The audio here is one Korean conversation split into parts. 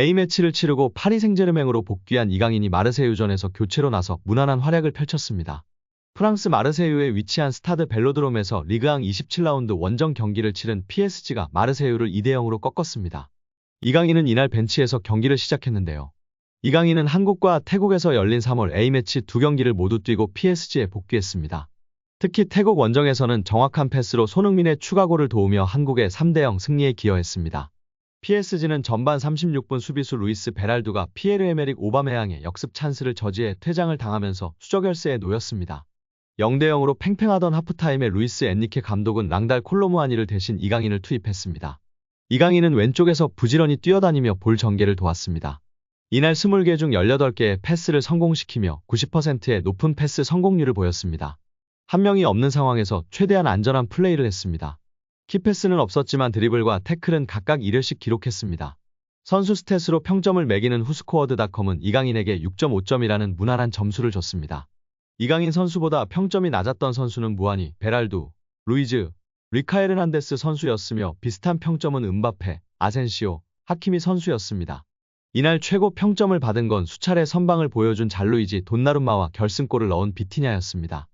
A매치를 치르고 파리 생제르맹으로 복귀한 이강인이 마르세유전에서 교체로 나서 무난한 활약을 펼쳤습니다. 프랑스 마르세유에 위치한 스타드 벨로드롬에서 리그앙 27라운드 원정 경기를 치른 PSG가 마르세유를 2대0으로 꺾었습니다. 이강인은 이날 벤치에서 경기를 시작했는데요. 이강인은 한국과 태국에서 열린 3월 A매치 2경기를 모두 뛰고 PSG에 복귀했습니다. 특히 태국 원정에서는 정확한 패스로 손흥민의 추가골을 도우며 한국의 3대0 승리에 기여했습니다. PSG는 전반 36분 수비수 루이스 베랄두가 피에르 에메릭 오바메양의 역습 찬스를 저지해 퇴장을 당하면서 수적 열세에 놓였습니다. 0대0으로 팽팽하던 하프타임에 루이스 엔리케 감독은 랑달 콜로무아니를 대신 이강인을 투입했습니다. 이강인은 왼쪽에서 부지런히 뛰어다니며 볼 전개를 도왔습니다. 이날 20개 중 18개의 패스를 성공시키며 90%의 높은 패스 성공률을 보였습니다. 한 명이 없는 상황에서 최대한 안전한 플레이를 했습니다. 키패스는 없었지만 드리블과 태클은 각각 1회씩 기록했습니다. 선수 스탯으로 평점을 매기는 후스코어드닷컴은 이강인에게 6.5점이라는 무난한 점수를 줬습니다. 이강인 선수보다 평점이 낮았던 선수는 무하니, 베랄두, 루이즈, 리카 에르난데스 선수였으며 비슷한 평점은 음바페, 아센시오, 하키미 선수였습니다. 이날 최고 평점을 받은 건 수차례 선방을 보여준 잘루이지 돈나룸마와 결승골을 넣은 비티냐였습니다.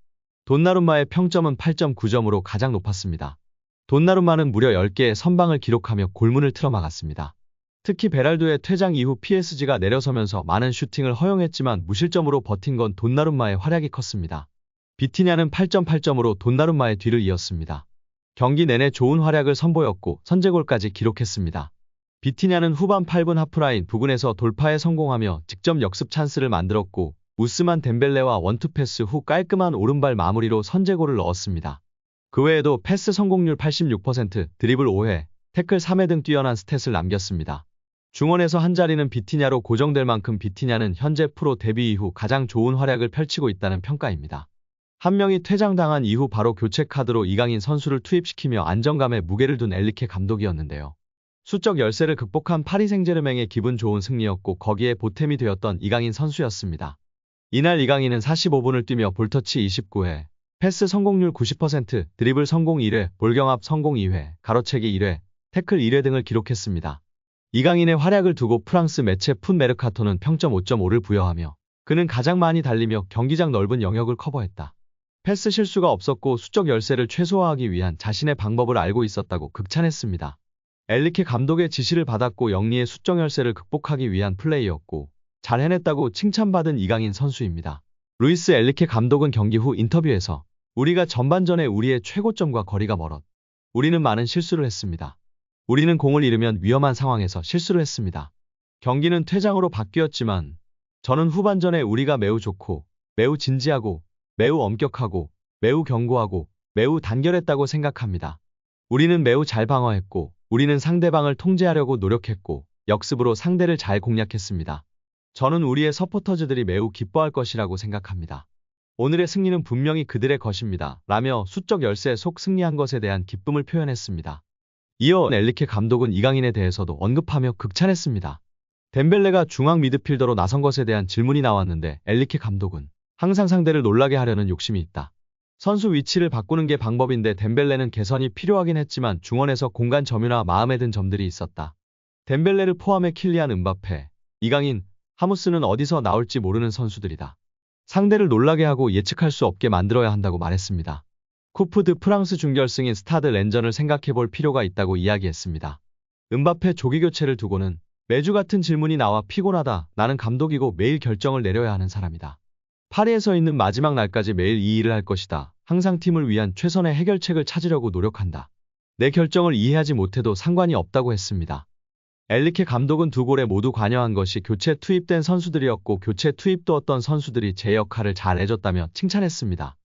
돈나룸마의 평점은 8.9점으로 가장 높았습니다. 돈나룸마는 무려 10개의 선방을 기록하며 골문을 틀어막았습니다. 특히 베랄두의 퇴장 이후 PSG가 내려서면서 많은 슈팅을 허용했지만 무실점으로 버틴 건 돈나룸마의 활약이 컸습니다. 비티냐는 8.8점으로 돈나룸마의 뒤를 이었습니다. 경기 내내 좋은 활약을 선보였고 선제골까지 기록했습니다. 비티냐는 후반 8분 하프라인 부근에서 돌파에 성공하며 직접 역습 찬스를 만들었고 우스만 덴벨레와 원투 패스 후 깔끔한 오른발 마무리로 선제골을 넣었습니다. 그 외에도 패스 성공률 86%, 드리블 5회, 태클 3회 등 뛰어난 스탯을 남겼습니다. 중원에서 한 자리는 비티냐로 고정될 만큼 비티냐는 현재 프로 데뷔 이후 가장 좋은 활약을 펼치고 있다는 평가입니다. 한 명이 퇴장당한 이후 바로 교체 카드로 이강인 선수를 투입시키며 안정감에 무게를 둔 엔리케 감독이었는데요. 수적 열세를 극복한 파리 생제르맹의 기분 좋은 승리였고 거기에 보탬이 되었던 이강인 선수였습니다. 이날 이강인은 45분을 뛰며 볼터치 29회, 패스 성공률 90%, 드리블 성공 1회, 볼경합 성공 2회, 가로채기 1회, 태클 1회 등을 기록했습니다. 이강인의 활약을 두고 프랑스 매체 풋 메르카토는 평점 5.5를 부여하며 그는 가장 많이 달리며 경기장 넓은 영역을 커버했다. 패스 실수가 없었고 수적 열세를 최소화하기 위한 자신의 방법을 알고 있었다고 극찬했습니다. 엔리케 감독의 지시를 받았고 영리의 수적 열세를 극복하기 위한 플레이였고 잘 해냈다고 칭찬받은 이강인 선수입니다. 루이스 엔리케 감독은 경기 후 인터뷰에서 우리가 전반전에 우리의 최고점과 거리가 멀었. 우리는 많은 실수를 했습니다. 우리는 공을 잃으면 위험한 상황에서 실수를 했습니다. 경기는 퇴장으로 바뀌었지만 저는 후반전에 우리가 매우 좋고 매우 진지하고 매우 엄격하고 매우 견고하고 매우 단결했다고 생각합니다. 우리는 매우 잘 방어했고 우리는 상대방을 통제하려고 노력했고 역습으로 상대를 잘 공략했습니다. 저는 우리의 서포터즈들이 매우 기뻐할 것이라고 생각합니다. 오늘의 승리는 분명히 그들의 것입니다. 라며 수적 열세 속 승리한 것에 대한 기쁨을 표현했습니다. 이어 엔리케 감독은 이강인에 대해서도 언급하며 극찬했습니다. 덴벨레가 중앙 미드필더로 나선 것에 대한 질문이 나왔는데 엔리케 감독은 항상 상대를 놀라게 하려는 욕심이 있다. 선수 위치를 바꾸는 게 방법인데 덴벨레는 개선이 필요하긴 했지만 중원에서 공간 점유나 마음에 든 점들이 있었다. 덴벨레를 포함해 킬리안 음바페, 이강인, 하무스는 어디서 나올지 모르는 선수들이다. 상대를 놀라게 하고 예측할 수 없게 만들어야 한다고 말했습니다. 쿠프 드 프랑스 준결승인 스타드 렌전을 생각해볼 필요가 있다고 이야기했습니다. 음바페 조기 교체를 두고는 매주 같은 질문이 나와 피곤하다. 나는 감독이고 매일 결정을 내려야 하는 사람이다. 파리에서 있는 마지막 날까지 매일 이 일을 할 것이다. 항상 팀을 위한 최선의 해결책을 찾으려고 노력한다. 내 결정을 이해하지 못해도 상관이 없다고 했습니다. 엔리케 감독은 두 골에 모두 관여한 것이 교체 투입된 선수들이었고 교체 투입되었던 선수들이 제 역할을 잘 해줬다며 칭찬했습니다.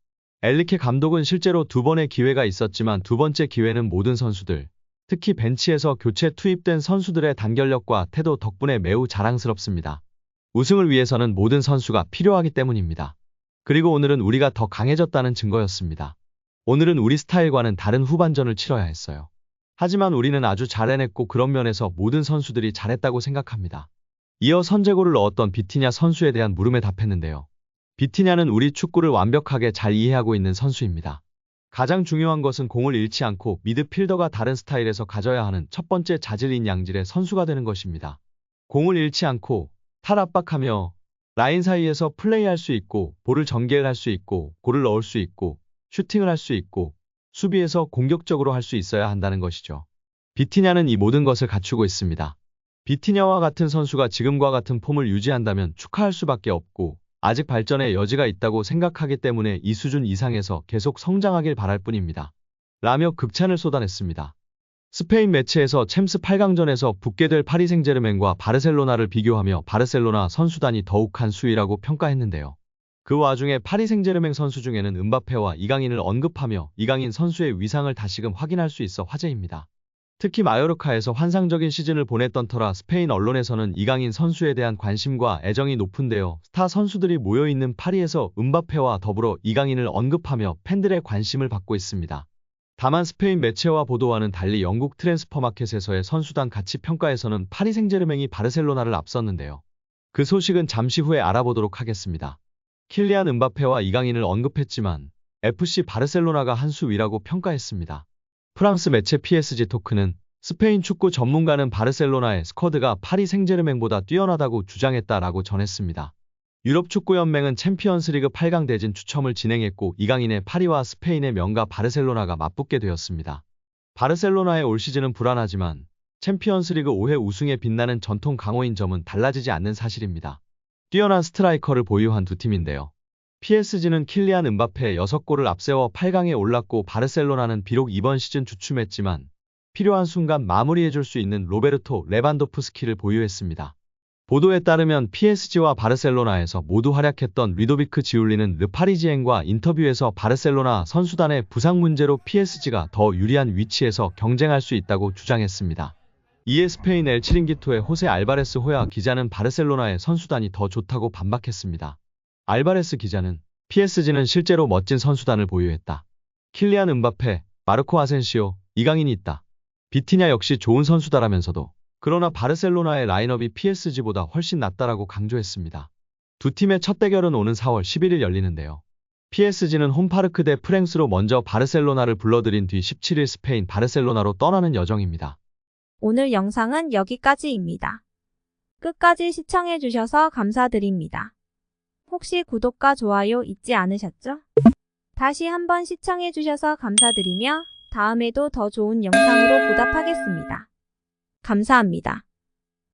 엔리케 감독은 실제로 두 번의 기회가 있었지만 두 번째 기회는 모든 선수들, 특히 벤치에서 교체 투입된 선수들의 단결력과 태도 덕분에 매우 자랑스럽습니다. 우승을 위해서는 모든 선수가 필요하기 때문입니다. 그리고 오늘은 우리가 더 강해졌다는 증거였습니다. 오늘은 우리 스타일과는 다른 후반전을 치러야 했어요. 하지만 우리는 아주 잘 해냈고 그런 면에서 모든 선수들이 잘했다고 생각합니다. 이어 선제골을 넣었던 비티냐 선수에 대한 물음에 답했는데요. 비티냐는 우리 축구를 완벽하게 잘 이해하고 있는 선수입니다. 가장 중요한 것은 공을 잃지 않고 미드필더가 다른 스타일에서 가져야 하는 첫 번째 자질인 양질의 선수가 되는 것입니다. 공을 잃지 않고 탈압박하며 라인 사이에서 플레이할 수 있고 볼을 전개할 수 있고 골을 넣을 수 있고 슈팅을 할 수 있고 수비에서 공격적으로 할 수 있어야 한다는 것이죠. 비티냐는 이 모든 것을 갖추고 있습니다. 비티냐와 같은 선수가 지금과 같은 폼을 유지한다면 축하할 수밖에 없고 아직 발전의 여지가 있다고 생각하기 때문에 이 수준 이상에서 계속 성장하길 바랄 뿐입니다. 라며 극찬을 쏟아냈습니다. 스페인 매체에서 챔스 8강전에서 붙게 될 파리 생제르맹과 바르셀로나를 비교하며 바르셀로나 선수단이 더욱 한 수위라고 평가했는데요. 그 와중에 파리 생제르맹 선수 중에는 은바페와 이강인을 언급하며 이강인 선수의 위상을 다시금 확인할 수 있어 화제입니다. 특히 마요르카에서 환상적인 시즌을 보냈던 터라 스페인 언론에서는 이강인 선수에 대한 관심과 애정이 높은데요. 스타 선수들이 모여있는 파리에서 은바페와 더불어 이강인을 언급하며 팬들의 관심을 받고 있습니다. 다만 스페인 매체와 보도와는 달리 영국 트랜스퍼마켓에서의 선수단 가치 평가에서는 파리 생제르맹이 바르셀로나를 앞섰는데요. 그 소식은 잠시 후에 알아보도록 하겠습니다. 킬리안 은바페와 이강인을 언급했지만 FC 바르셀로나가 한 수 위라고 평가했습니다. 프랑스 매체 PSG 토크는 스페인 축구 전문가는 바르셀로나의 스쿼드가 파리 생제르맹보다 뛰어나다고 주장했다라고 전했습니다. 유럽축구연맹은 챔피언스리그 8강 대진 추첨을 진행했고 이강인의 파리와 스페인의 명가 바르셀로나가 맞붙게 되었습니다. 바르셀로나의 올 시즌은 불안하지만 챔피언스리그 5회 우승에 빛나는 전통 강호인 점은 달라지지 않는 사실입니다. 뛰어난 스트라이커를 보유한 두 팀인데요. PSG는 킬리안 은바페 6골을 앞세워 8강에 올랐고 바르셀로나는 비록 이번 시즌 주춤했지만 필요한 순간 마무리해줄 수 있는 로베르토 레반도프스키를 보유했습니다. 보도에 따르면 PSG와 바르셀로나에서 모두 활약했던 루도비크 지울리는 르파리지앵과 인터뷰에서 바르셀로나 선수단의 부상 문제로 PSG가 더 유리한 위치에서 경쟁할 수 있다고 주장했습니다. 이에 스페인 엘 치링기토의 호세 알바레스 호야 기자는 바르셀로나의 선수단이 더 좋다고 반박했습니다. 알바레스 기자는 PSG는 실제로 멋진 선수단을 보유했다. 킬리안 은바페, 마르코 아센시오, 이강인이 있다. 비티냐 역시 좋은 선수다라면서도 그러나 바르셀로나의 라인업이 PSG보다 훨씬 낫다라고 강조했습니다. 두 팀의 첫 대결은 오는 4월 11일 열리는데요. PSG는 홈파르크 대 프랭스로 먼저 바르셀로나를 불러들인 뒤 17일 스페인 바르셀로나로 떠나는 여정입니다. 오늘 영상은 여기까지입니다. 끝까지 시청해주셔서 감사드립니다. 혹시 구독과 좋아요 잊지 않으셨죠? 다시 한번 시청해주셔서 감사드리며 다음에도 더 좋은 영상으로 보답하겠습니다. 감사합니다.